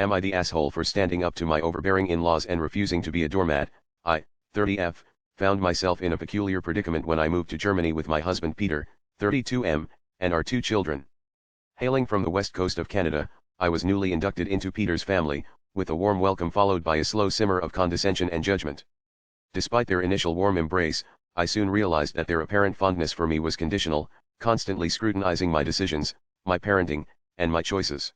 Am I the asshole for standing up to my overbearing in-laws and refusing to be a doormat? I, 30F, found myself in a peculiar predicament when I moved to Germany with my husband Peter, 32M, and our 2 children. Hailing from the west coast of Canada, I was newly inducted into Peter's family, with a warm welcome followed by a slow simmer of condescension and judgment. Despite their initial warm embrace, I soon realized that their apparent fondness for me was conditional, constantly scrutinizing my decisions, my parenting, and my choices.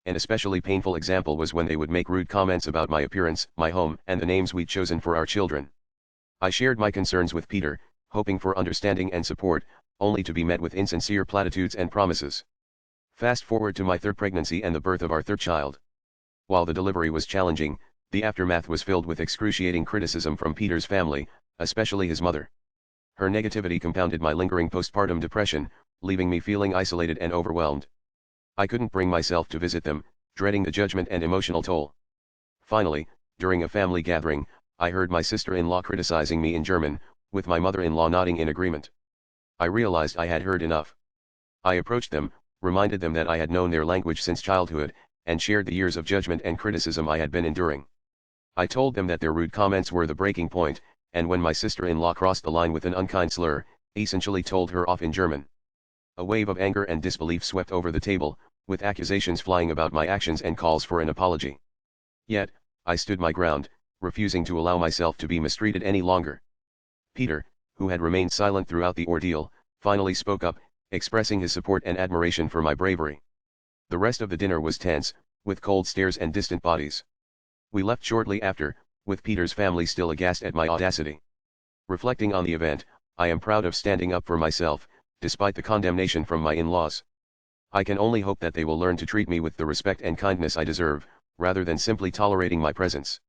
An especially painful example was when they would make rude comments about my appearance, my home, and the names we'd chosen for our children. I shared my concerns with Peter, hoping for understanding and support, only to be met with insincere platitudes and promises. Fast forward to my 3rd pregnancy and the birth of our 3rd child. While the delivery was challenging, the aftermath was filled with excruciating criticism from Peter's family, especially his mother. Her negativity compounded my lingering postpartum depression, leaving me feeling isolated and overwhelmed. I couldn't bring myself to visit them, dreading the judgment and emotional toll. Finally, during a family gathering, I heard my sister-in-law criticizing me in German, with my mother-in-law nodding in agreement. I realized I had heard enough. I approached them, reminded them that I had known their language since childhood, and shared the years of judgment and criticism I had been enduring. I told them that their rude comments were the breaking point, and when my sister-in-law crossed the line with an unkind slur, essentially told her off in German. A wave of anger and disbelief swept over the table, with accusations flying about my actions and calls for an apology. Yet, I stood my ground, refusing to allow myself to be mistreated any longer. Peter, who had remained silent throughout the ordeal, finally spoke up, expressing his support and admiration for my bravery. The rest of the dinner was tense, with cold stares and distant bodies. We left shortly after, with Peter's family still aghast at my audacity. Reflecting on the event, I am proud of standing up for myself, despite the condemnation from my in-laws. I can only hope that they will learn to treat me with the respect and kindness I deserve, rather than simply tolerating my presence.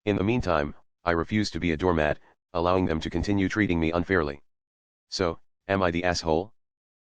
In the meantime, I refuse to be a doormat, allowing them to continue treating me unfairly. So, am I the asshole?